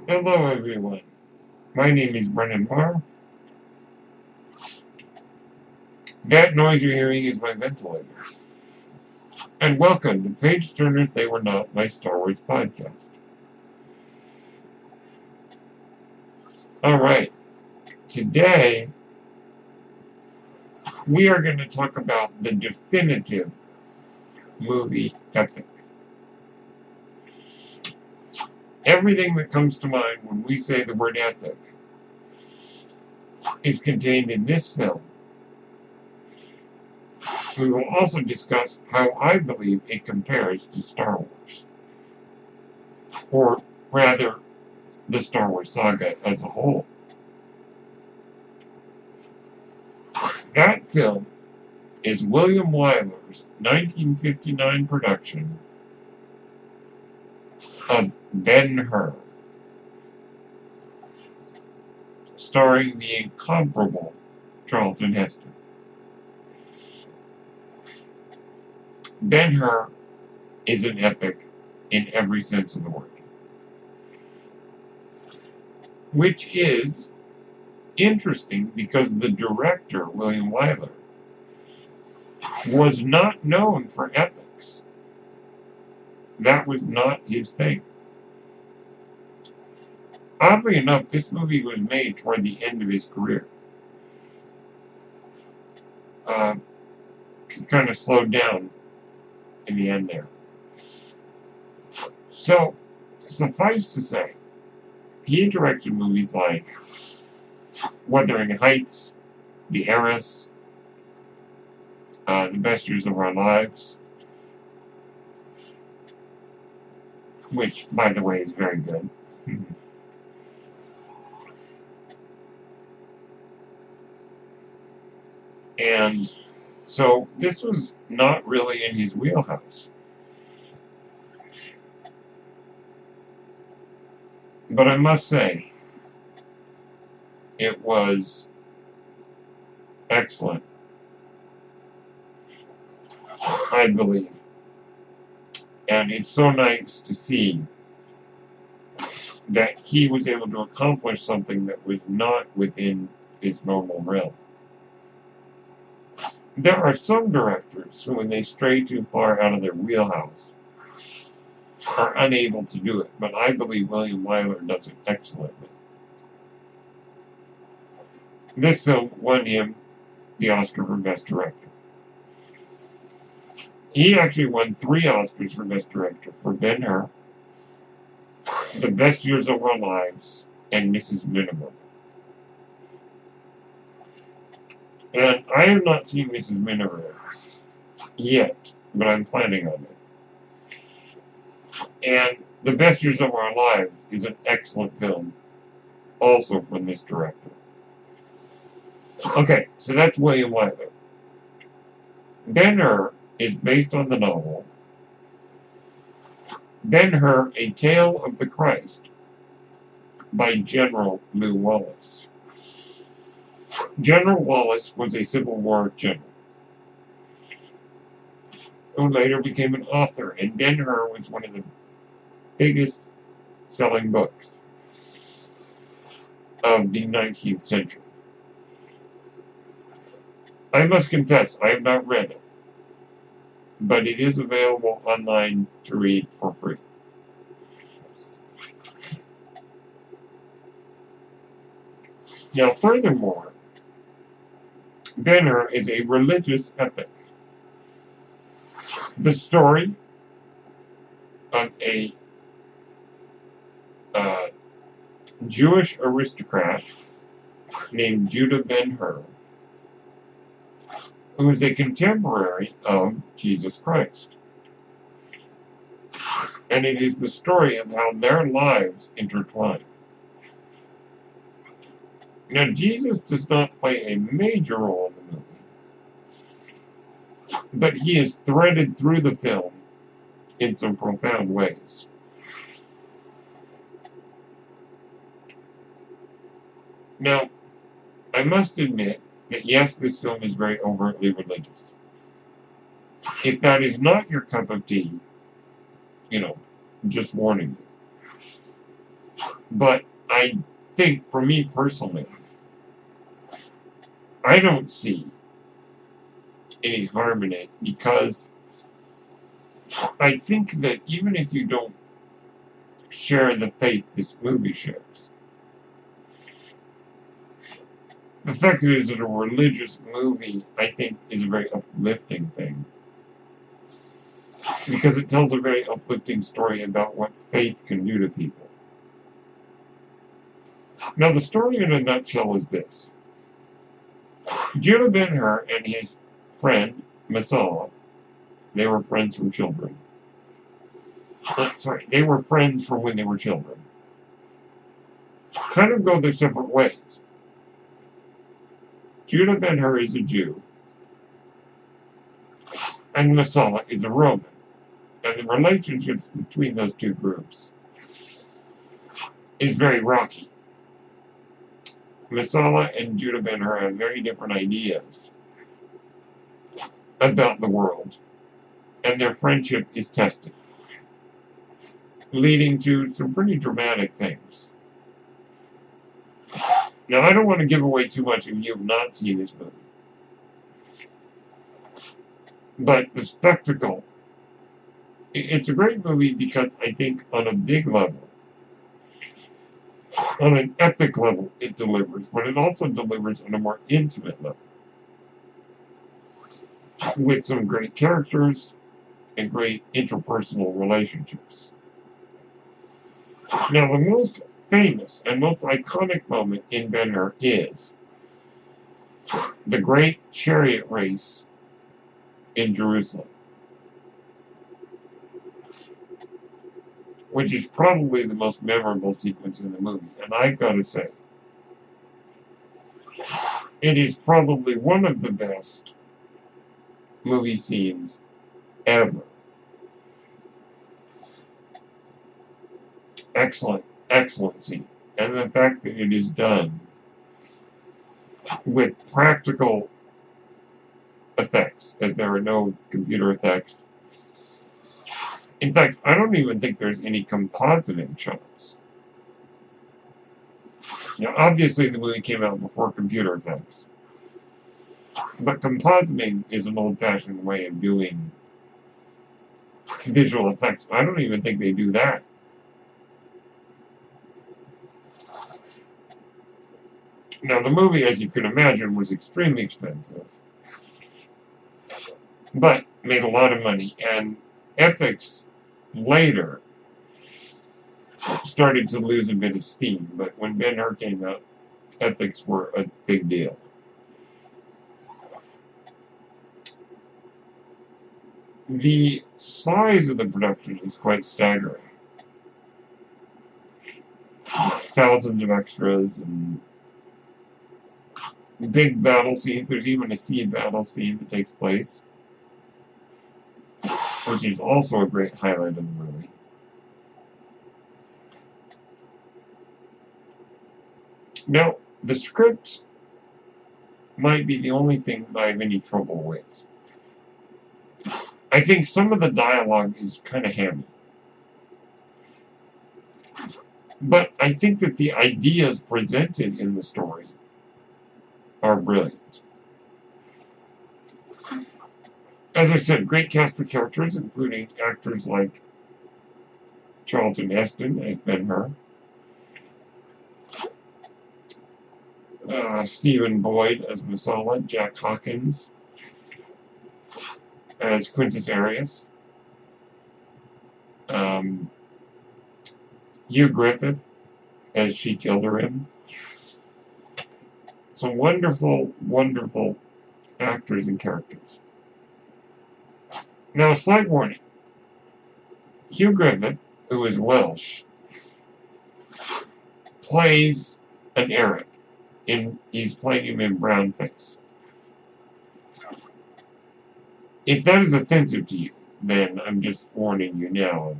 Hello everyone, my name is Ben-Hur. That noise you're hearing is my ventilator. And welcome to Page Turners They Were Not, my Star Wars podcast. Alright, today we are going to talk about the definitive movie epic. Everything that comes to mind when we say the word epic is contained in this film. We will also discuss how I believe it compares to Star Wars. Or rather, the Star Wars saga as a whole. That film is William Wyler's 1959 production of Ben-Hur, starring the incomparable Charlton Heston. Ben-Hur is an epic in every sense of the word, which is interesting because the director, William Wyler, was not known for epics. That was not his thing. Oddly enough, this movie was made toward the end of his career. Kind of slowed down in the end there. So, suffice to say, he directed movies like Wuthering Heights, The Heiress, The Best Years of Our Lives, which, by the way, is very good. And so this was not really in his wheelhouse. But I must say, it was excellent, I believe. And it's so nice to see that he was able to accomplish something that was not within his normal realm. There are some directors who, when they stray too far out of their wheelhouse, are unable to do it, but I believe William Wyler does it excellently. This film won him the Oscar for Best Director. He actually won 3 Oscars for Best Director for Ben-Hur, The Best Years of Our Lives, and Mrs. Minimum. And I have not seen Mrs. Minimum yet, but I'm planning on it. And The Best Years of Our Lives is an excellent film, also from this director. Okay, so that's William Wyler. Ben-Hur is based on the novel Ben-Hur, A Tale of the Christ by General Lew Wallace. General Wallace was a Civil War general who later became an author, and Ben-Hur was one of the biggest selling books of the 19th century. I must confess, I have not read it, but it is available online to read for free. Now, furthermore, Ben-Hur is a religious epic. The story of a Jewish aristocrat named Judah Ben-Hur, who is a contemporary of Jesus Christ. And it is the story of how their lives intertwine. Now, Jesus does not play a major role in the movie, but he is threaded through the film in some profound ways. Now, I must admit that yes, this film is very overtly religious. If that is not your cup of tea, just warning you. But I think, for me personally, I don't see any harm in it, because I think that even if you don't share the faith this movie shares, the fact that it is a religious movie, I think, is a very uplifting thing. Because it tells a very uplifting story about what faith can do to people. Now, the story in a nutshell is this. Judah Ben-Hur and his friend, Messala, they were friends from children. They were friends from when they were children. Kind of go their separate ways. Judah Ben-Hur is a Jew, and Messala is a Roman. And the relationships between those two groups is very rocky. Messala and Judah Ben-Hur have very different ideas about the world, and their friendship is tested, leading to some pretty dramatic things. Now, I don't want to give away too much if you have not seen this movie, but the spectacle, it's a great movie because I think on a big level, on an epic level, it delivers, but it also delivers on a more intimate level, with some great characters and great interpersonal relationships. Now, the most famous and most iconic moment in Ben-Hur is the great chariot race in Jerusalem, which is probably the most memorable sequence in the movie. And I've got to say, it is probably one of the best movie scenes ever. Excellent, excellent scene. And the fact that it is done with practical effects, as there are no computer effects. In fact, I don't even think there's any compositing shots. Now, obviously, the movie came out before computer effects. But compositing is an old-fashioned way of doing visual effects. I don't even think they do that. Now, the movie, as you can imagine, was extremely expensive, but made a lot of money, and ethics later started to lose a bit of steam, but when Ben-Hur came out, ethics were a big deal. The size of the production is quite staggering. Thousands of extras and big battle scenes. There's even a sea battle scene that takes place, which is also a great highlight of the movie. Now, the script might be the only thing that I have any trouble with. I think some of the dialogue is kind of hammy. But I think that the ideas presented in the story are brilliant. As I said, great cast of characters, including actors like Charlton Heston as Ben-Hur, Stephen Boyd as Messala, Jack Hawkins as Quintus Arius, Hugh Griffith as She Killed Her In. Some wonderful, wonderful actors and characters. Now, a slight warning. Hugh Griffith, who is Welsh, plays an Arab. He's playing him in brownface. If that is offensive to you, then I'm just warning you now.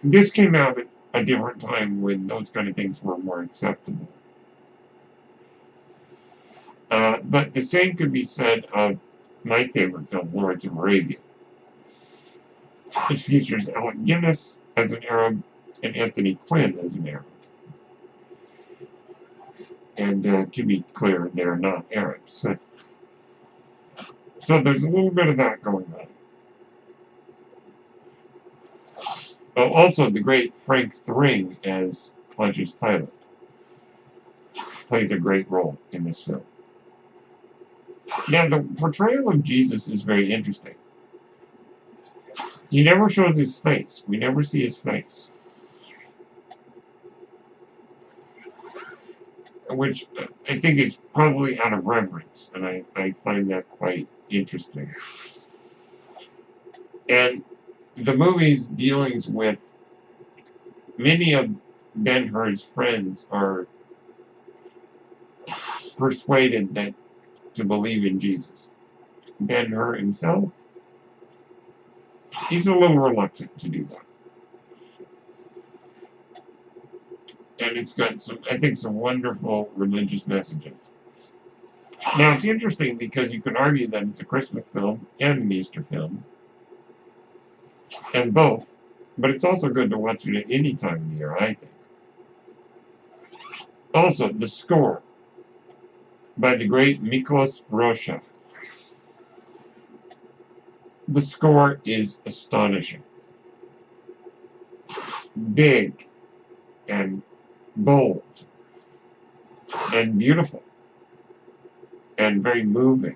This came out at a different time when those kind of things were more acceptable. But the same could be said of my favorite film, Lawrence of Arabia, which features Alec Guinness as an Arab and Anthony Quinn as an Arab. And to be clear, they're not Arabs. So there's a little bit of that going on. Also, the great Frank Thring as Pontius Pilate plays a great role in this film. Now, the portrayal of Jesus is very interesting. He never shows his face. We never see his face. Which I think is probably out of reverence, and I find that quite interesting. And the movie's dealings with many of Ben-Hur's friends are persuaded that to believe in Jesus. Ben-Hur himself, he's a little reluctant to do that. And it's got some, I think, some wonderful religious messages. Now, it's interesting because you can argue that it's a Christmas film and an Easter film, and both, but it's also good to watch it at any time of the year, I think. Also, the score by the great Miklos Rocha. The score is astonishing. Big and bold and beautiful and very moving.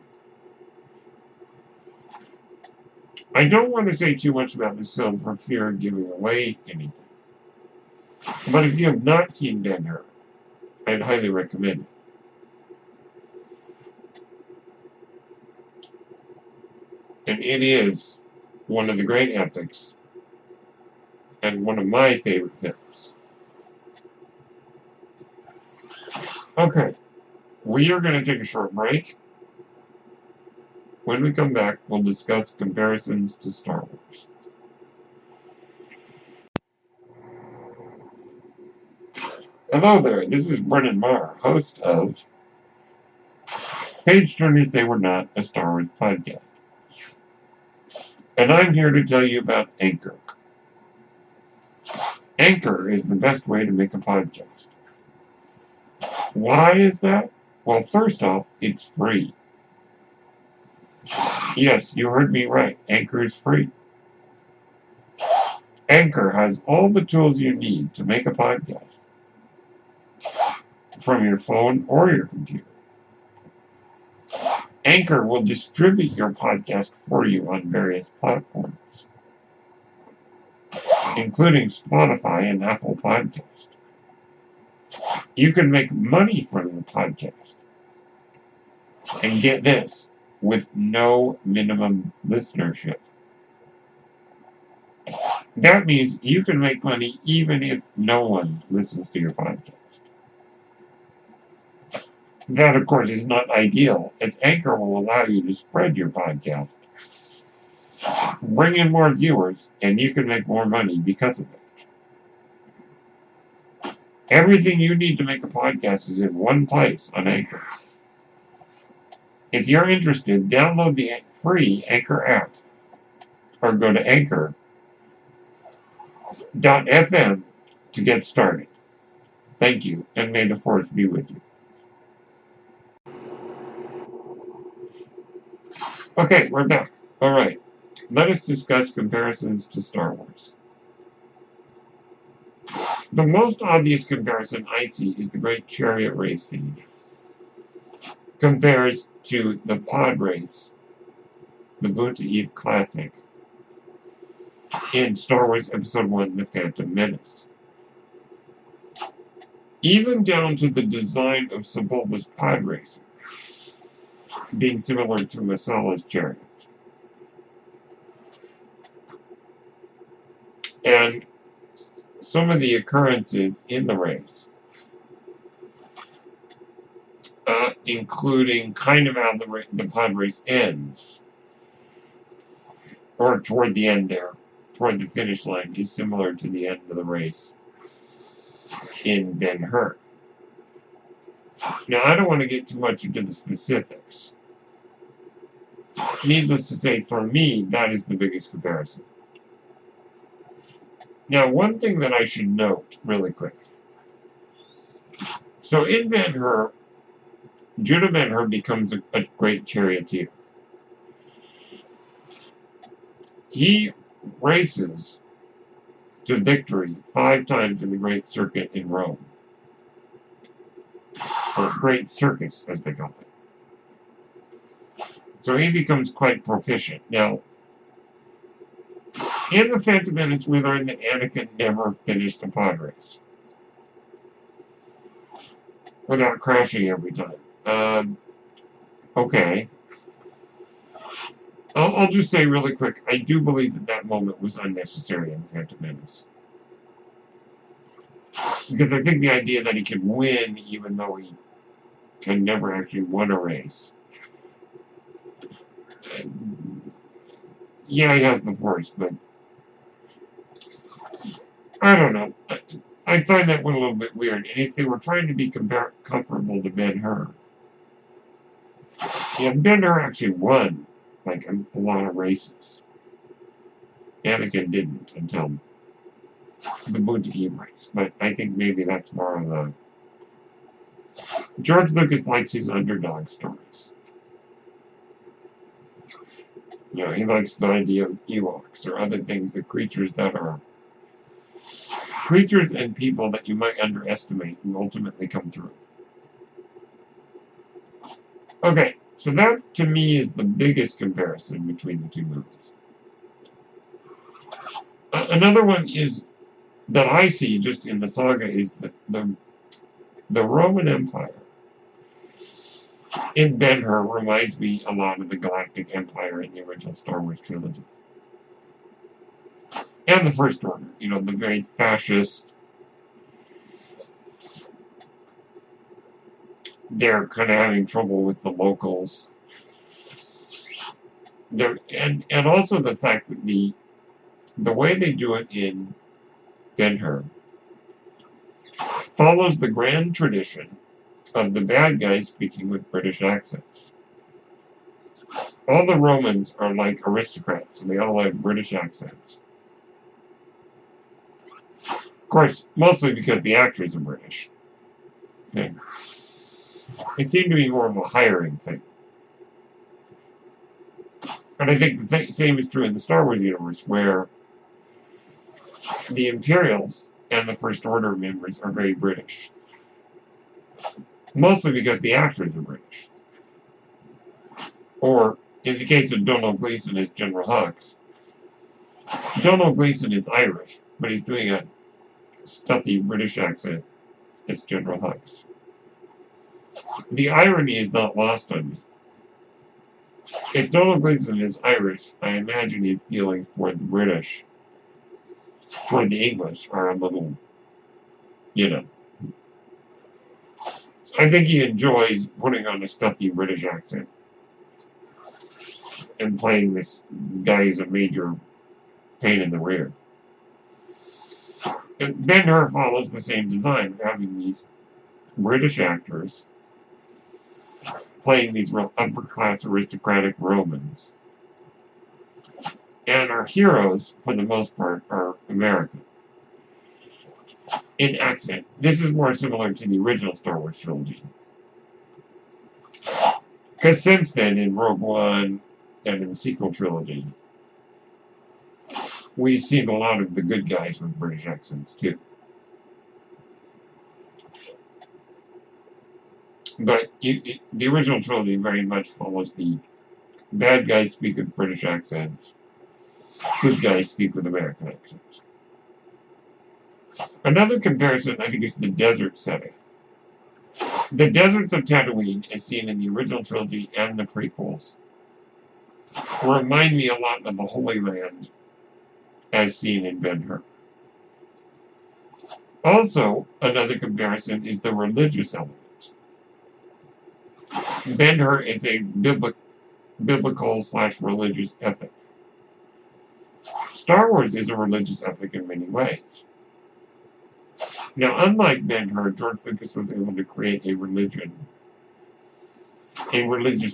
I don't want to say too much about this film for fear of giving away anything. But if you have not seen Ben-Hur, I'd highly recommend it. And it is one of the great epics and one of my favorite films. Okay, we are going to take a short break. When we come back, we'll discuss comparisons to Star Wars. Hello there, this is Brennan Marr, host of Page Turners They Were Not, a Star Wars podcast. And I'm here to tell you about Anchor. Anchor is the best way to make a podcast. Why is that? Well, first off, it's free. Yes, you heard me right. Anchor is free. Anchor has all the tools you need to make a podcast from your phone or your computer. Anchor will distribute your podcast for you on various platforms, including Spotify and Apple Podcasts. You can make money from your podcast. And get this, with no minimum listenership. That means you can make money even if no one listens to your podcast. That, of course, is not ideal, as Anchor will allow you to spread your podcast, bring in more viewers, and you can make more money because of it. Everything you need to make a podcast is in one place on Anchor. If you're interested, download the free Anchor app or go to anchor.fm to get started. Thank you, and may the Force be with you. Okay, we're back. All right, let us discuss comparisons to Star Wars. The most obvious comparison I see is the great chariot race scene. Compares to the pod race, the Boonta Eve classic, in Star Wars Episode 1, The Phantom Menace. Even down to the design of Sebulba's pod racer, being similar to Messala's chariot. And some of the occurrences in the race, including kind of how the pod race ends, or toward the end there, toward the finish line, is similar to the end of the race in Ben-Hur. Now, I don't want to get too much into the specifics. Needless to say, for me, that is the biggest comparison. Now, one thing that I should note really quick. So in Ben-Hur, Judah Ben-Hur becomes a great charioteer. He races to victory 5 times in the Great Circuit in Rome. Or Great Circus, as they call it. So he becomes quite proficient. Now, in The Phantom Menace, we learn that Anakin never finished a pod race. Without crashing every time. Okay. I'll just say really quick, I do believe that that moment was unnecessary in The Phantom Menace. Because I think the idea that he could win even though he had never actually won a race. Yeah, he has the Force, but I don't know. I find that one a little bit weird. And if they were trying to be comparable to Ben-Hur, yeah, Ben-Hur actually won like a lot of races. Anakin didn't until the Boon to Eve race. But I think maybe that's more of the... George Lucas likes his underdog stories. You know, he likes the idea of Ewoks or other things, the creatures that are creatures and people that you might underestimate and ultimately come through. Okay, so that to me is the biggest comparison between the two movies. Another one is that I see just in the saga is that the Roman Empire in Ben-Hur reminds me a lot of the Galactic Empire in the original Star Wars trilogy. And the First Order, you know, the very fascist. They're kind of having trouble with the locals. And also the fact that the way they do it in Ben-Hur follows the grand tradition of the bad guys speaking with British accents. All the Romans are like aristocrats, and they all have British accents. Of course, mostly because the actors are British. Okay. It seemed to be more of a hiring thing. And I think the same is true in the Star Wars universe, where the Imperials and the First Order members are very British. Mostly because the actors are British. Or, in the case of Donald Gleason as General Hux, Donald Gleason is Irish, but he's doing a stuffy British accent as General Hux. The irony is not lost on me. If Donald Gleason is Irish, I imagine his feelings toward the British, toward the English, are a little, you know. I think he enjoys putting on a stuffy British accent and playing this guy who's a major pain in the rear. And Ben-Hur follows the same design, having these British actors playing these real upper-class aristocratic Romans. And our heroes, for the most part, are American. In accent. This is more similar to the original Star Wars trilogy. Because since then, in Rogue One and in the sequel trilogy, we've seen a lot of the good guys with British accents, too. But the original trilogy very much follows the bad guys speak with British accents, good guys speak with American accents. Another comparison, I think, is the desert setting. The deserts of Tatooine, as seen in the original trilogy and the prequels, remind me a lot of the Holy Land, as seen in Ben-Hur. Also, another comparison is the religious element. Ben-Hur is a biblical/religious epic. Star Wars is a religious epic in many ways. Now, unlike Ben-Hur, George Lucas was able to create a religious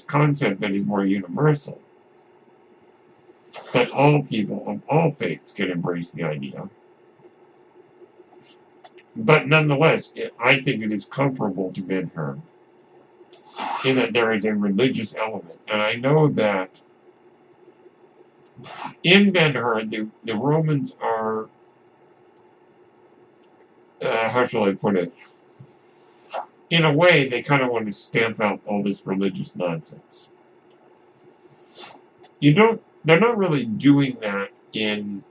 concept that is more universal. That all people of all faiths can embrace the idea. But nonetheless, I think it is comparable to Ben-Hur in that there is a religious element. And I know that in Ben-Hur, the Romans are, how shall I put it? In a way, they kind of want to stamp out all this religious nonsense. They're not really doing that in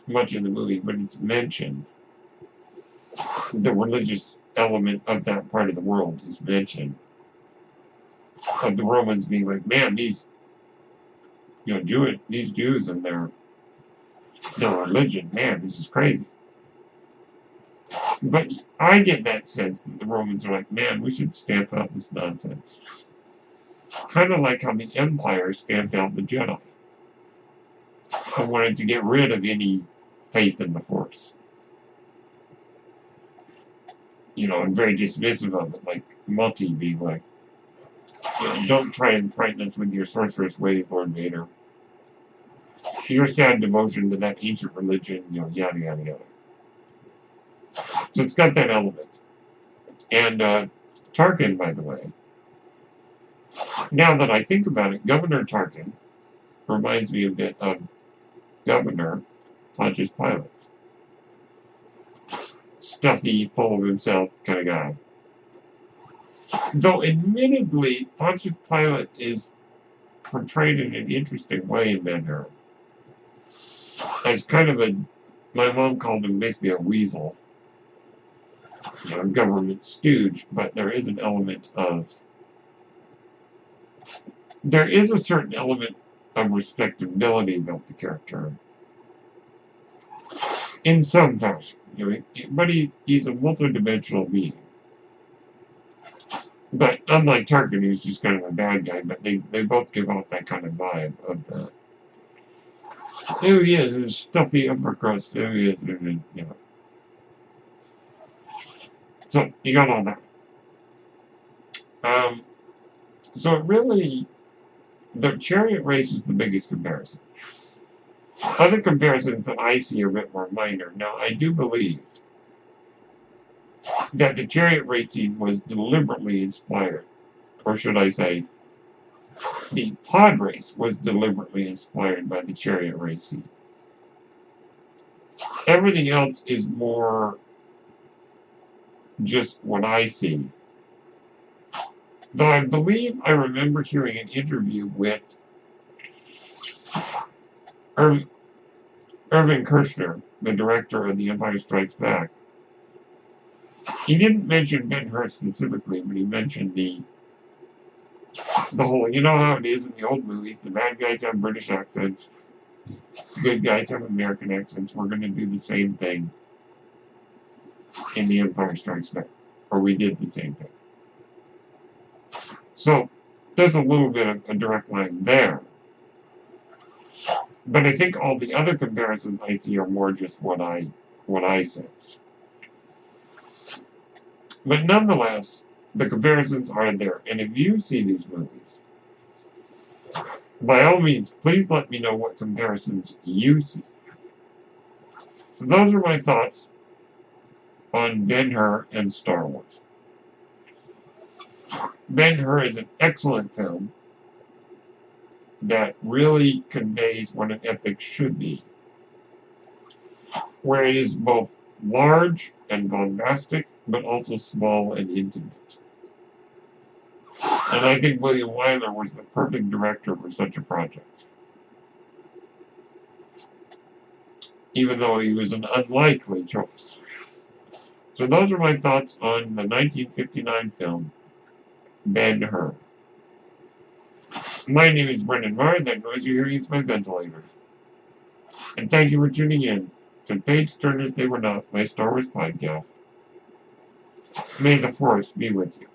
much of the movie, but it's mentioned. The religious element of that part of the world is mentioned. Of the Romans being like, man, these Jews and their religion, man, this is crazy. But I get that sense that the Romans are like, man, we should stamp out this nonsense. Kind of like how the Empire stamped out the Jedi. I wanted to get rid of any faith in the Force. And very dismissive of it, like Monty being like, don't try and frighten us with your sorcerous ways, Lord Vader. Your sad devotion to that ancient religion, yada, yada, yada. So it's got that element. And Tarkin, by the way, now that I think about it, Governor Tarkin reminds me a bit of Governor Pontius Pilate. Stuffy, full of himself kind of guy. Though, admittedly, Pontius Pilate is portrayed in an interesting way in Ben-Hur. As kind of my mom called him basically a weasel. Government stooge, but there is an element of... There is a certain element of respectability about the character. In some fashion. But he's a multi-dimensional being. But unlike Tarkin, who's just kind of a bad guy, but they both give off that kind of vibe of the... There he is, his stuffy upper crust, there he is, So, you got all that. So really, the chariot race is the biggest comparison. Other comparisons that I see are a bit more minor. Now, I do believe that the chariot racing was deliberately inspired. Or should I say, the pod race was deliberately inspired by the chariot racing. Everything else is more just what I see. Though I believe I remember hearing an interview with Irving Kershner, the director of The Empire Strikes Back. He didn't mention Ben-Hur specifically, but he mentioned the whole, how it is in the old movies, the bad guys have British accents, the good guys have American accents, we're going to do the same thing in The Empire Strikes Back. Or we did the same thing. So, there's a little bit of a direct line there. But I think all the other comparisons I see are more just what I sense. But nonetheless, the comparisons are there. And if you see these movies, by all means, please let me know what comparisons you see. So those are my thoughts on Ben-Hur and Star Wars. Ben-Hur is an excellent film that really conveys what an epic should be, where it is both large and bombastic, but also small and intimate. And I think William Wyler was the perfect director for such a project. Even though he was an unlikely choice. So those are my thoughts on the 1959 film, Ben-Hur. My name is Brendan Marr, that noise you're hearing is my ventilator. And thank you for tuning in to Page Turners They Were Not, my Star Wars podcast. May the Force be with you.